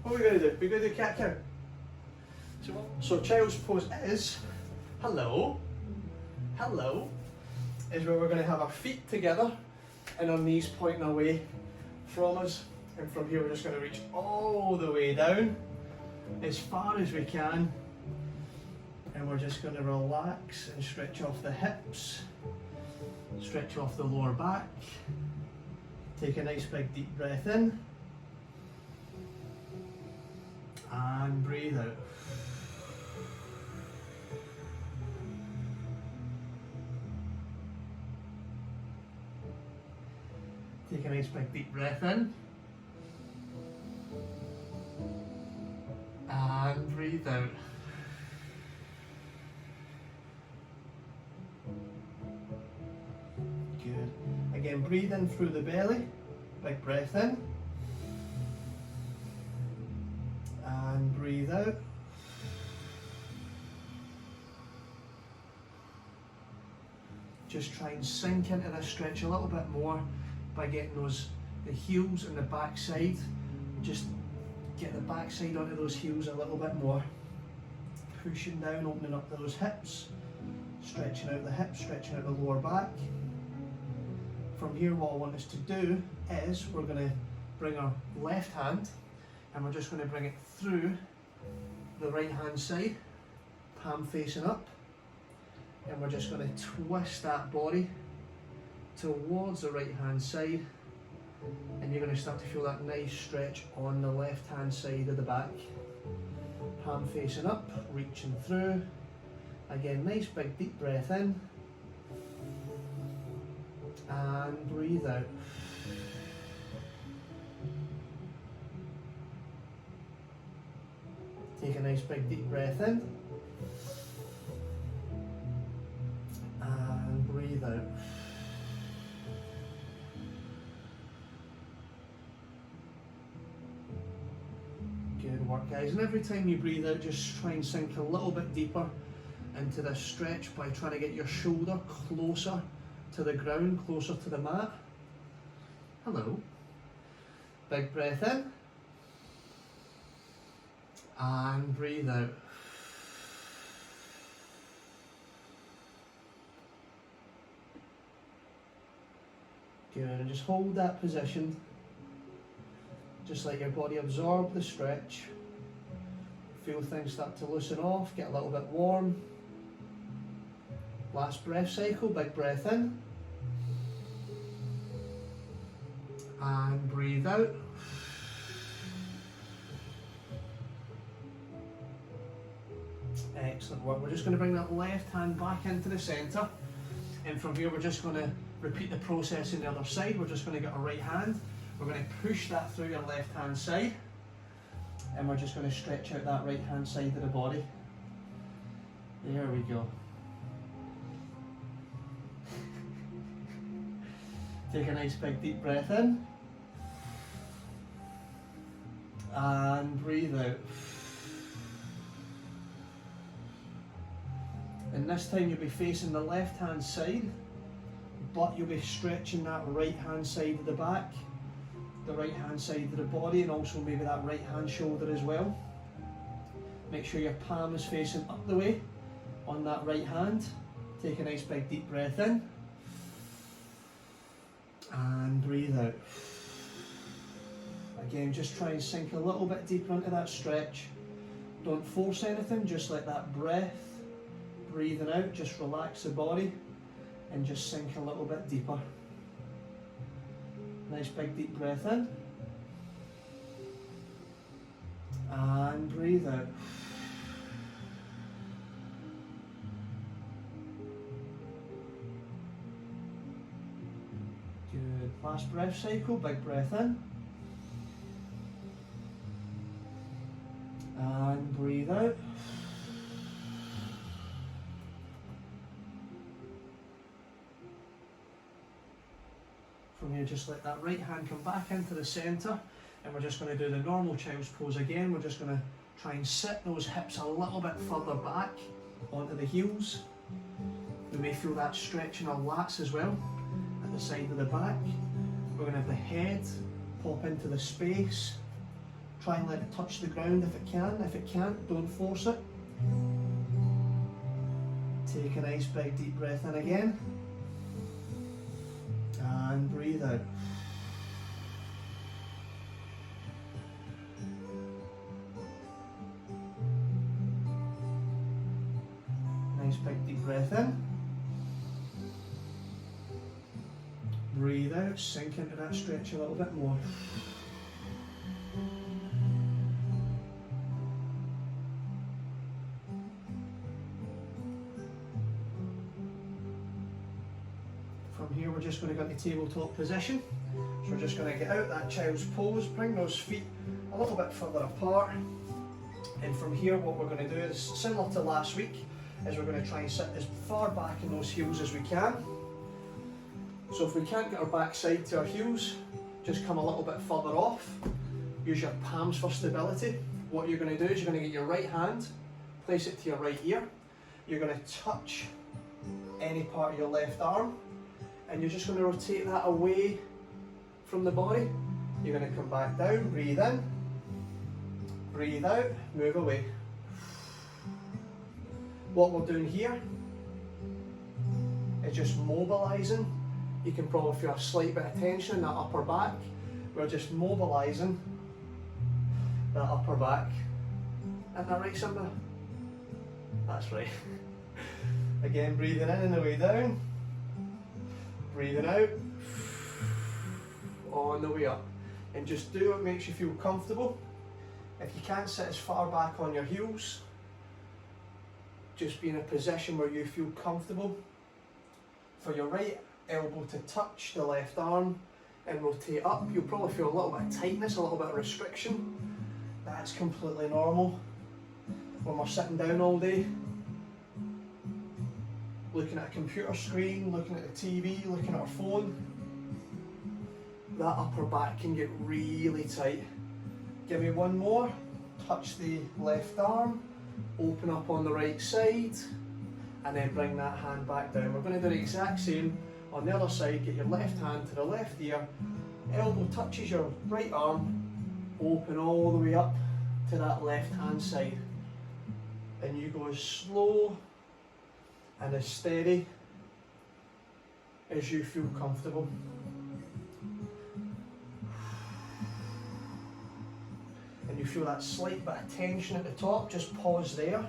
What are we going to do? We're going to do cat cow. So child's pose is, hello, hello, is where we're going to have our feet together and our knees pointing away from us. And from here we're just going to reach all the way down as far as we can. And we're just going to relax and stretch off the hips, stretch off the lower back. Take a nice big deep breath in and breathe out. Take a nice big deep breath in and breathe out. Good. Again, breathe in through the belly, big breath in, and breathe out. Just try and sink into this stretch a little bit more by getting the heels and the back side. Just get the back side onto those heels a little bit more. Pushing down, opening up those hips, stretching out the hips, stretching out the lower back. From here, what I want us to do is we're going to bring our left hand and we're just going to bring it through the right hand side, palm facing up, and we're just going to twist that body towards the right hand side, and you're going to start to feel that nice stretch on the left hand side of the back. Palm facing up, reaching through. Again, nice big deep breath in and breathe out. Take a nice big deep breath in and breathe out. Good work, guys. And every time you breathe out, just try and sink a little bit deeper into this stretch by trying to get your shoulder closer to the ground, closer to the mat. Hello. Big breath in and breathe out. Good, and just hold that position. Just let your body absorb the stretch. Feel things start to loosen off, get a little bit warm. Last breath cycle, big breath in. And breathe out. Excellent work. We're just going to bring that left hand back into the centre. And from here we're just going to repeat the process on the other side. We're just going to get our right hand. We're going to push that through your left hand side, and we're just going to stretch out that right hand side of the body. There we go. Take a nice big deep breath in and breathe out. And this time you'll be facing the left hand side, but you'll be stretching that right hand side of the back, the right hand side of the body, and also maybe that right hand shoulder as well. Make sure your palm is facing up the way on that right hand. Take a nice big deep breath in and breathe out. Again, just try and sink a little bit deeper into that stretch. Don't force anything, just let that breath, breathing out, just relax the body and just sink a little bit deeper. Nice big deep breath in and breathe out. Good. Last breath cycle, big breath in and breathe out. From here, just let that right hand come back into the centre, and we're just going to do the normal child's pose again. We're just going to try and sit those hips a little bit further back onto the heels. We may feel that stretch in our lats as well at the side of the back. We're going to have the head pop into the space, Try and let it touch the ground if it can. If it can't, don't force it. Take a nice big deep breath in again. And breathe out. Nice big deep breath in. Breathe out, sink into that stretch a little bit more. From here we're just going to go into tabletop position. So we're just going to get out that child's pose, bring those feet a little bit further apart. And from here what we're going to do is similar to last week, is we're going to try and sit as far back in those heels as we can. So if we can't get our backside to our heels, just come a little bit further off. Use your palms for stability. What you're going to do is you're going to get your right hand, place it to your right ear. You're going to touch any part of your left arm, and you're just going to rotate that away from the body. You're going to come back down, breathe in, breathe out, move away. What we're doing here is just mobilising. You can probably feel a slight bit of tension in that upper back. We're just mobilising that upper back. Isn't that right, Simba? That's right. Again, breathing in and the way down. Breathing out. On the way up. And just do what makes you feel comfortable. If you can't sit as far back on your heels, just be in a position where you feel comfortable. For your right elbow to touch the left arm and rotate up, you'll probably feel a little bit of tightness, a little bit of restriction. That's completely normal. When we're sitting down all day, looking at a computer screen, looking at the TV, looking at our phone, that upper back can get really tight. Give me one more. Touch the left arm, open up on the right side, and then bring that hand back down. We're going to do the exact same on the other side. Get your left hand to the left ear, elbow touches your right arm, open all the way up to that left hand side. And you go as slow and as steady as you feel comfortable. And you feel that slight bit of tension at the top, just pause there.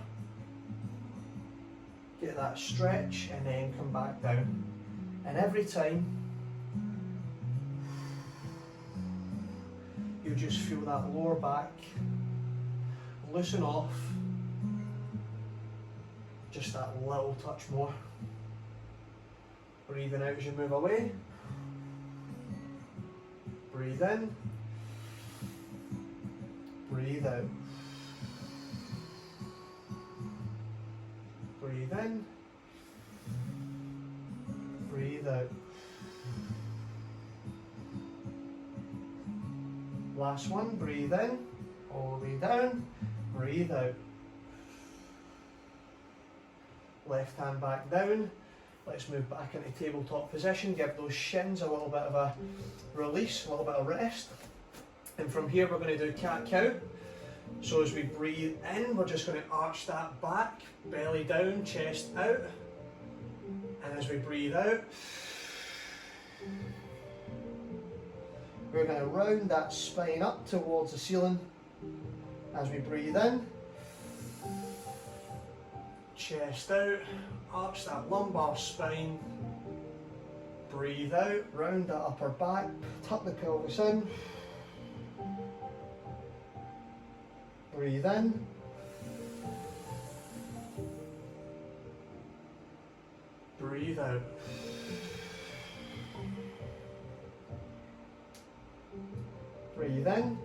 Get that stretch and then come back down. And every time you just feel that lower back loosen off just that little touch more. Breathing out as you move away. Breathe in. Breathe out. Breathe in. Breathe out. Last one, breathe in, all the way down, breathe out. Left hand back down. Let's move back into tabletop position, give those shins a little bit of a release, a little bit of rest. And from here we're going to do cat-cow. So as we breathe in, we're just going to arch that back, belly down, chest out. And as we breathe out, we're going to round that spine up towards the ceiling. As we breathe in, chest out, arch that lumbar spine. Breathe out, round that upper back, tuck the pelvis in. Breathe in. Breathe out. Breathe in.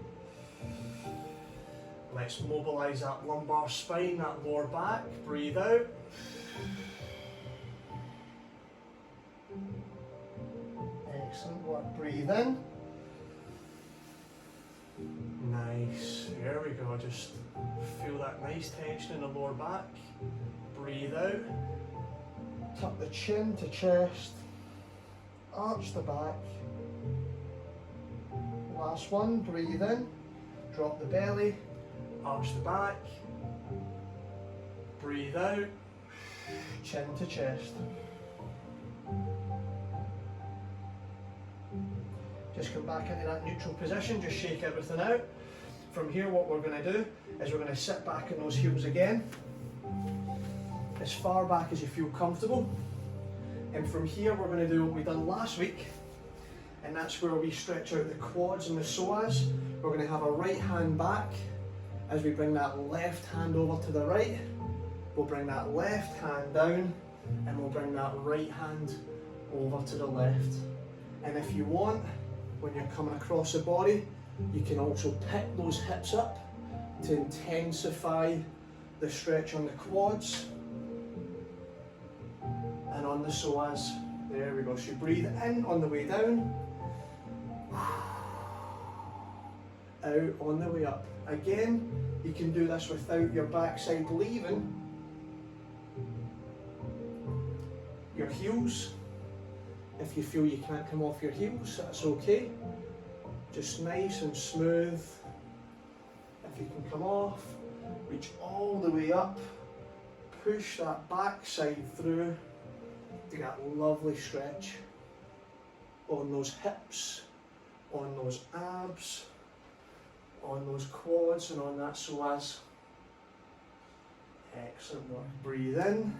Let's mobilise that lumbar spine, that lower back. Breathe out. Excellent work. Breathe in. Nice. There we go. Just feel that nice tension in the lower back. Breathe out. Tuck the chin to chest. Arch the back. Last one. Breathe in. Drop the belly, arch the back, breathe out, chin to chest. Just come back into that neutral position, just shake everything out. From here, what we're going to do is we're going to sit back in those heels again, as far back as you feel comfortable. And from here, we're going to do what we done last week, and that's where we stretch out the quads and the psoas. We're going to have a right hand back. As we bring that left hand over to the right, we'll bring that left hand down, and we'll bring that right hand over to the left. And if you want, when you're coming across the body, you can also pick those hips up to intensify the stretch on the quads and on the psoas. There we go. So you breathe in on the way down, out on the way up. Again, you can do this without your backside leaving your heels. If you feel you can't come off your heels, that's okay. Just nice and smooth. If you can come off, reach all the way up, push that backside through to that lovely stretch on those hips, on those abs, on those quads, and on that psoas. Excellent work. Breathe in,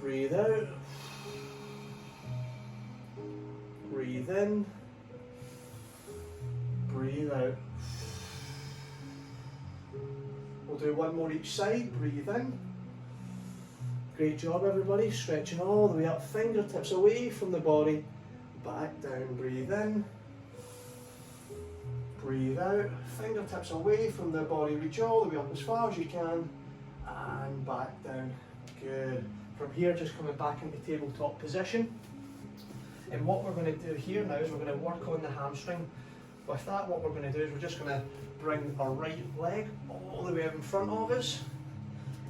breathe out, breathe in, breathe out. We'll do one more each side. Breathe in. Great job, everybody. Stretching all the way up, fingertips away from the body, back down. Breathe in, breathe out, fingertips away from the body, reach all the way up as far as you can, and back down. Good. From here, just coming back into tabletop position. And what we're going to do here now is we're going to work on the hamstring. With that, what we're going to do is we're just going to bring our right leg all the way up in front of us.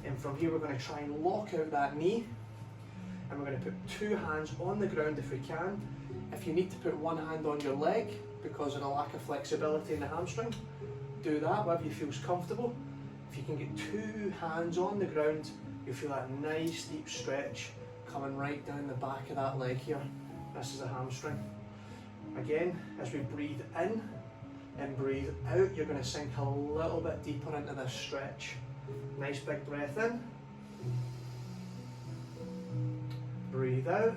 And from here, we're going to try and lock out that knee. And we're going to put two hands on the ground if we can. If you need to put one hand on your leg because of the lack of flexibility in the hamstring, do that, wherever you feel comfortable. If you can get two hands on the ground, you'll feel that nice deep stretch coming right down the back of that leg here. This is a hamstring. Again, as we breathe in and breathe out, you're going to sink a little bit deeper into this stretch. Nice big breath in. Breathe out.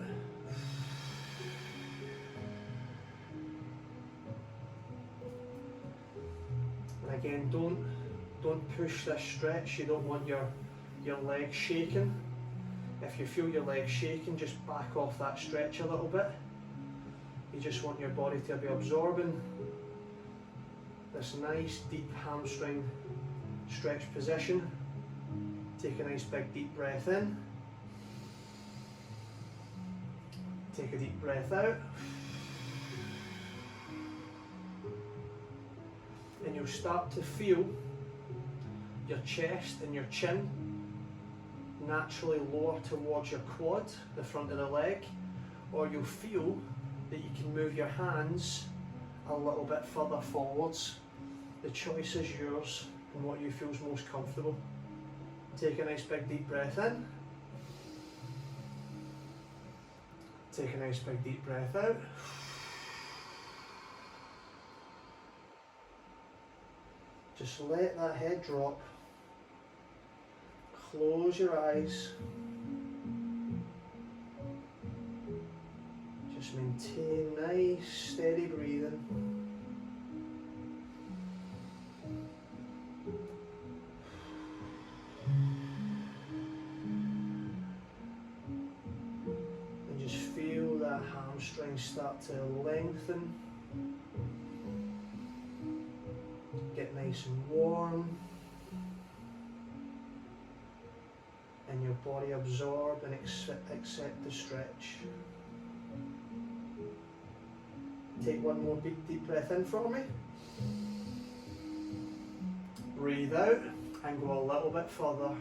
And again, don't push this stretch. You don't want your legs shaking. If you feel your legs shaking, just back off that stretch a little bit. You just want your body to be absorbing this nice deep hamstring stretch position. Take a nice big deep breath in. Take a deep breath out. And you'll start to feel your chest and your chin naturally lower towards your quad, the front of the leg, or you'll feel that you can move your hands a little bit further forwards. The choice is yours and what you feel is most comfortable. Take a nice big deep breath in. Take a nice big deep breath out. Just let that head drop. Close your eyes. Just maintain nice, steady breathing. And just feel that hamstring start to lengthen. Get nice and warm. And your body absorb and accept the stretch. Take one more big deep breath in for me. Breathe out and go a little bit further.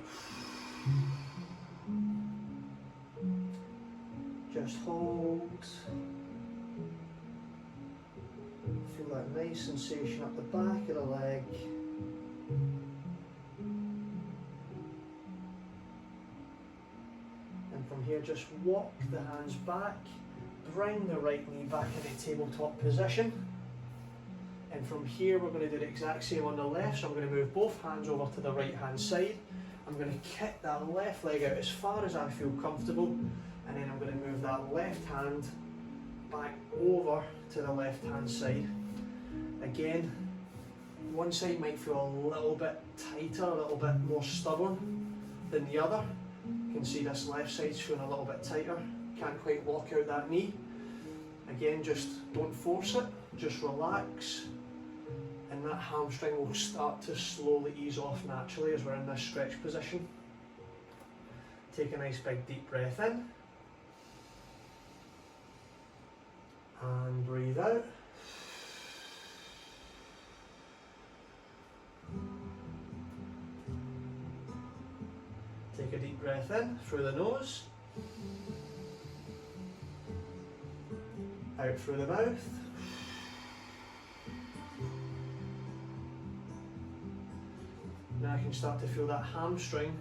Just hold. Feel that nice sensation up the back of the leg. And from here, just walk the hands back, bring the right knee back into tabletop position. And from here, we're going to do the exact same on the left. So I'm going to move both hands over to the right hand side. I'm going to kick that left leg out as far as I feel comfortable. And then I'm going to move that left hand back over to the left hand side. Again, one side might feel a little bit tighter, a little bit more stubborn than the other. You can see this left side's feeling a little bit tighter. Can't quite walk out that knee. Again, just don't force it, just relax. And that hamstring will start to slowly ease off naturally as we're in this stretch position. Take a nice big deep breath in. And breathe out. Take a deep breath in through the nose. Out through the mouth. Now I can start to feel that hamstring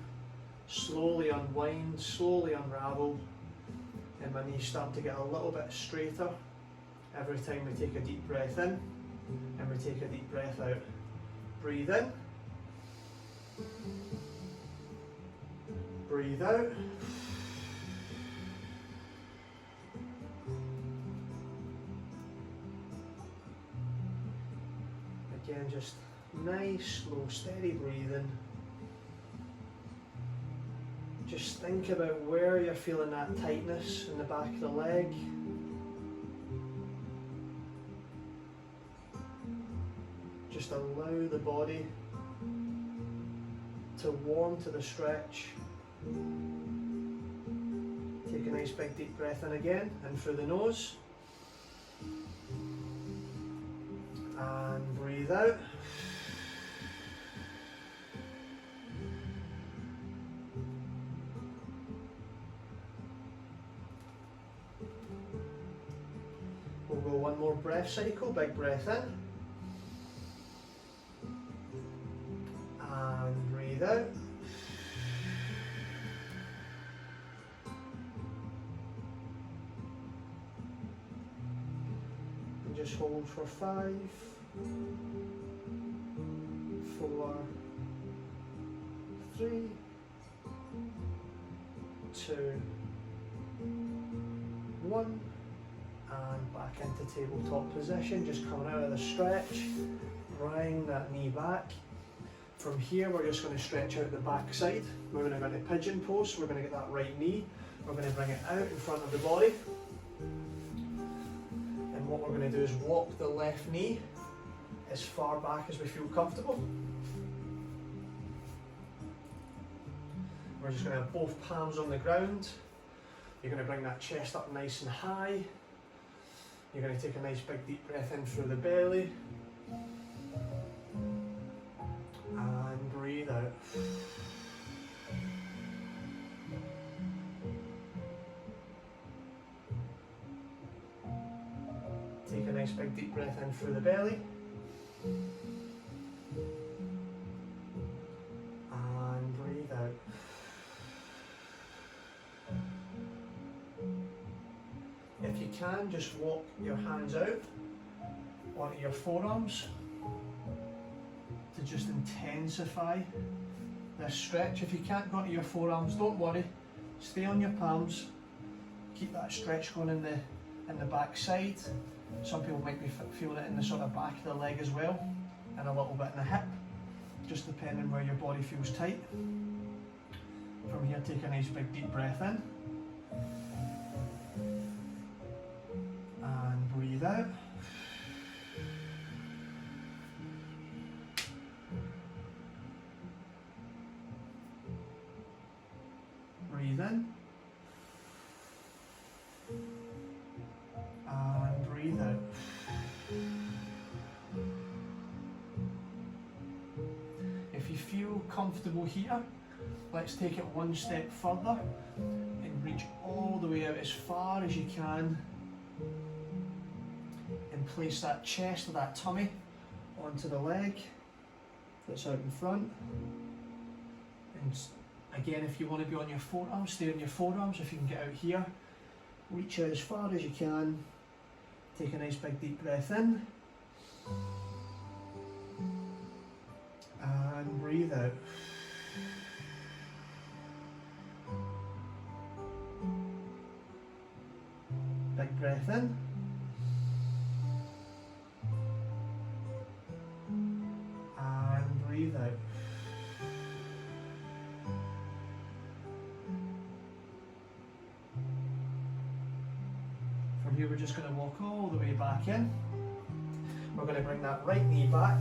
slowly unwind, slowly unravel, and my knees start to get a little bit straighter every time we take a deep breath in and we take a deep breath out. Breathe in. Breathe out. Again, just nice, slow, steady breathing. Just think about where you're feeling that tightness in the back of the leg. Just allow the body to warm to the stretch. Take a nice big deep breath in again, in through the nose. And breathe out. We'll go one more breath cycle, big breath in. And breathe out. And just hold for 5, 4, 3, 2, 1. And back into tabletop position, just coming out of the stretch, bring that knee back. From here, we're just going to stretch out the back side. We're going to go into pigeon pose, so we're going to get that right knee. We're going to bring it out in front of the body. And what we're going to do is walk the left knee as far back as we feel comfortable. We're just going to have both palms on the ground. You're going to bring that chest up nice and high. You're going to take a nice big deep breath in through the belly. And breathe out. Take a nice big deep breath in through the belly. And breathe out. If you can, just walk your hands out onto your forearms to just intensify this stretch. If you can't go onto your forearms, don't worry. Stay on your palms. Keep that stretch going in the back side. Some people might be feeling it in the sort of back of the leg as well, and a little bit in the hip, just depending where your body feels tight. From here, take a nice big deep breath in. And breathe out. Breathe in. And breathe out. If you feel comfortable here, let's take it one step further and reach all the way out as far as you can. And place that chest or that tummy onto the leg that's out in front. And again, if you want to be on your forearms, stay on your forearms. If you can get out here, reach out as far as you can. Take a nice big deep breath in. And breathe out. Big breath in. And breathe out. From here we're just going to walk all the way back in. We're going to bring that right knee back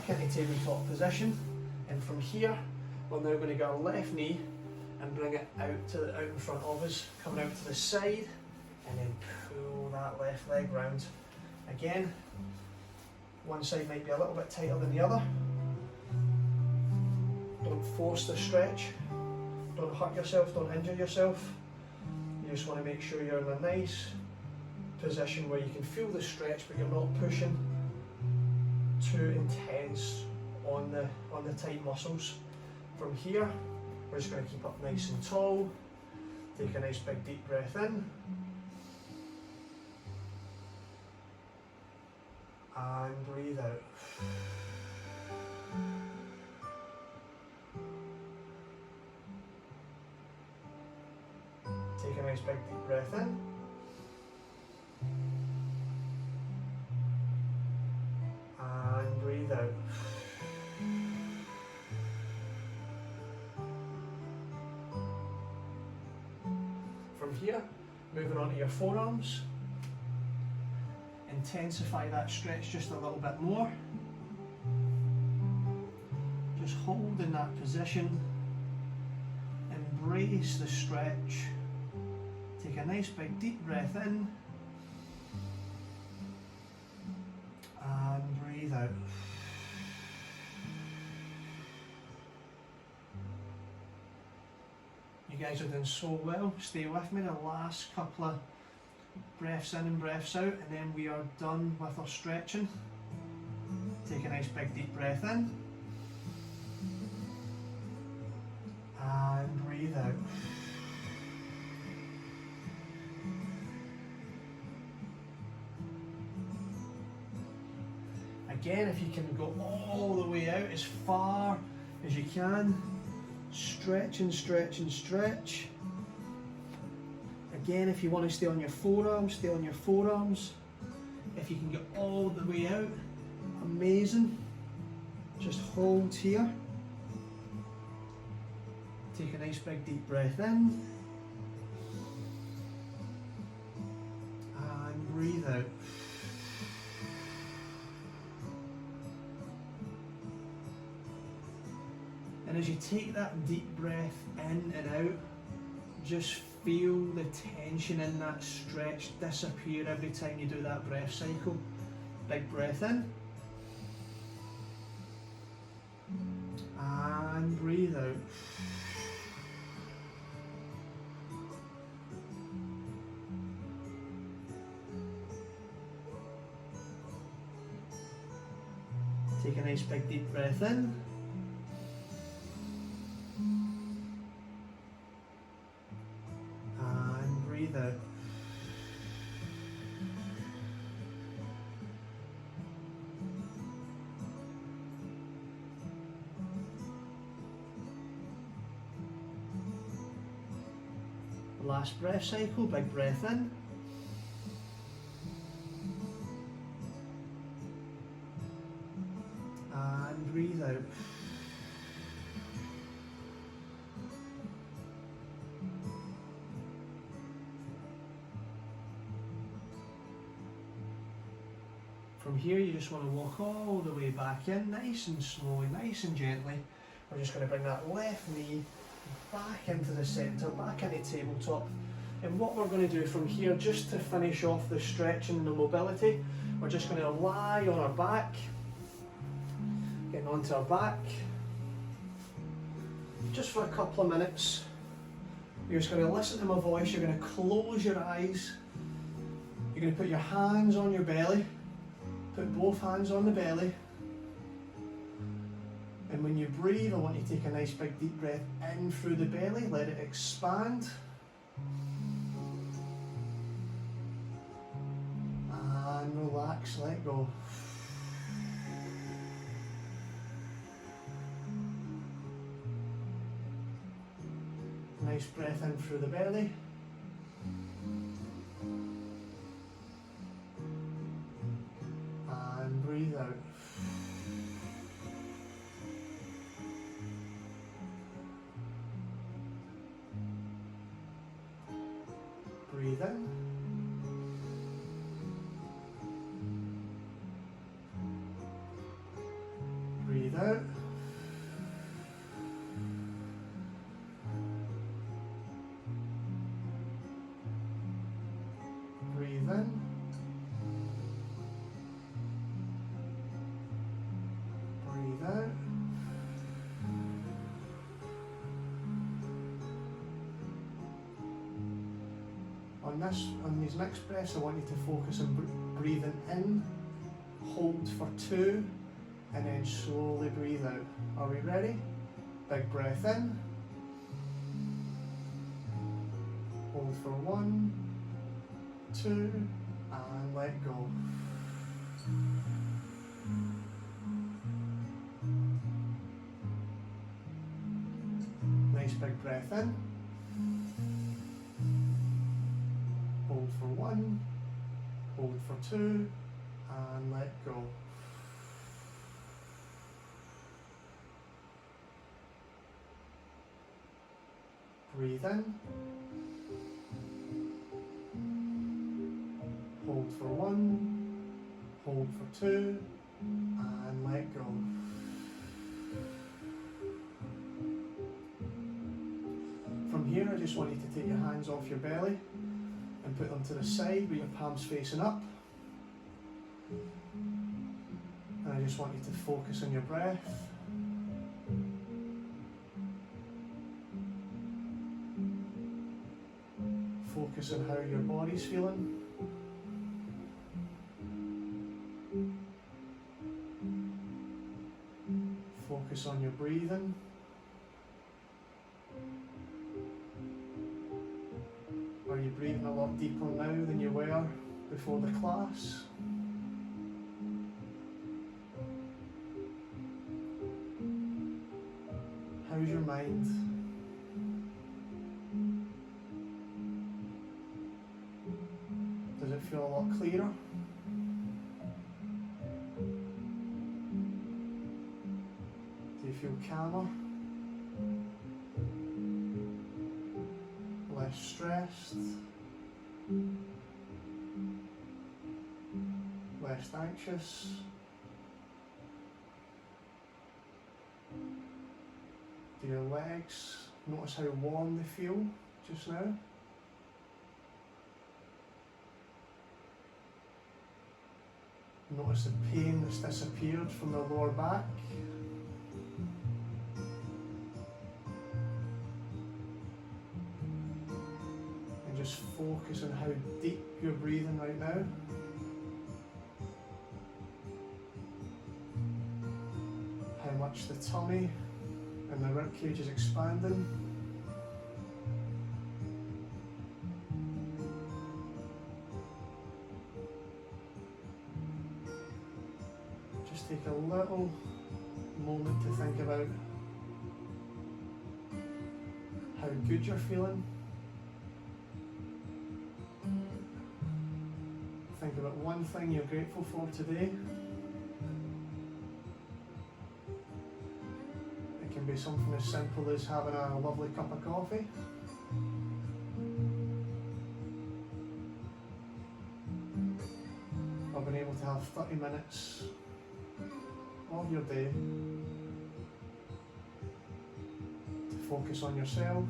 into tabletop position, and from here we're now going to get our left knee and bring it out in front of us, coming out to the side, and then pull that left leg round. Again, one side might be a little bit tighter than the other. Don't force the stretch, don't hurt yourself, don't injure yourself. You just want to make sure you're in a nice position where you can feel the stretch, but you're not pushing too intense on the tight muscles. From here, we're just going to keep up nice and tall. Take a nice big deep breath in. And breathe out. Take a nice big deep breath in. And breathe out. From here, moving on to your forearms. Intensify that stretch just a little bit more. Just hold in that position. Embrace the stretch. Take a nice big deep breath in. And breathe out. You guys are doing so well. Stay with me the last couple of breaths in and breaths out, and then we are done with our stretching. Take a nice big deep breath in. And breathe out. Again, if you can go all the way out as far as you can, stretch and stretch and stretch. Again, if you want to stay on your forearms, stay on your forearms. If you can get all the way out, amazing. Just hold here. Take a nice big deep breath in. And breathe out. And as you take that deep breath in and out, just feel the tension in that stretch disappear every time you do that breath cycle. Big breath in. And breathe out. Take a nice big deep breath in. And breathe out. Last breath cycle, big breath in. And breathe out. From here, you just want to walk all the way back in, nice and slowly, nice and gently. We're just going to bring that left knee back into the centre, back into tabletop. And what we're going to do from here, just to finish off the stretching and the mobility, we're just going to lie on our back, getting onto our back, just for a couple of minutes. You're just going to listen to my voice, you're going to close your eyes, you're going to put your hands on your belly, Put both hands on the belly. And when you breathe, I want you to take a nice big deep breath in through the belly, let it expand. And relax, let go. Nice breath in through the belly. And breathe out. Breathe in. Breathe out. Breathe in. Breathe out. On these next breaths, I want you to focus on breathing in, hold for 2, and then slowly breathe out. Are we ready? Big breath in, hold for 1, 2, and let go. Nice big breath in. Hold for 1, hold for 2, and let go. Breathe in. Hold for 1, hold for 2, and let go. From here, I just want you to take your hands off your belly and put them to the side with your palms facing up. And I just want you to focus on your breath. Focus on how your body's feeling. Focus on your breathing. Are you breathing a lot deeper now than you were before the class? How's your mind? Does it feel a lot clearer? Do you feel calmer? Less stressed? Less anxious? Do your legs notice how warm they feel just now? Notice the pain that's disappeared from the lower back. And just focus on how deep you're breathing right now. How much the tummy and the ribcage is expanding. Just take a little moment to think about how good you're feeling. Think about one thing you're grateful for today. It can be something as simple as having a lovely cup of coffee. Or being able to have 30 minutes of your day to focus on yourself.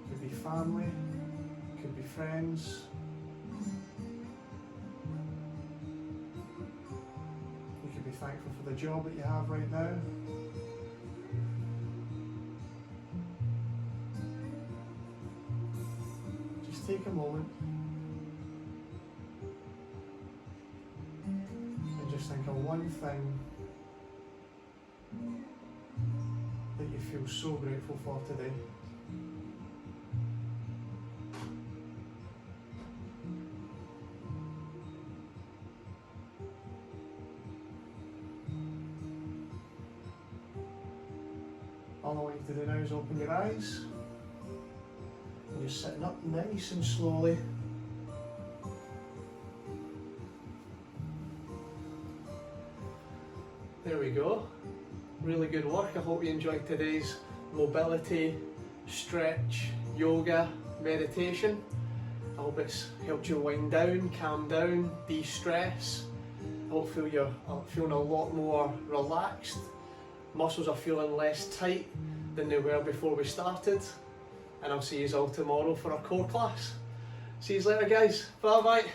Could be family, could be friends. You could be thankful for the job that you have right now. take a moment and just think of one thing that you feel so grateful for today. All I want you to do now is open your eyes. And you're sitting up nice and slowly. There we go. Really good work. I hope you enjoyed today's mobility, stretch, yoga, meditation. I hope it's helped you wind down, calm down, de-stress. Hopefully you're feeling a lot more relaxed. Muscles are feeling less tight than they were before we started. And I'll see you all tomorrow for our core class. See you later, guys. Bye bye.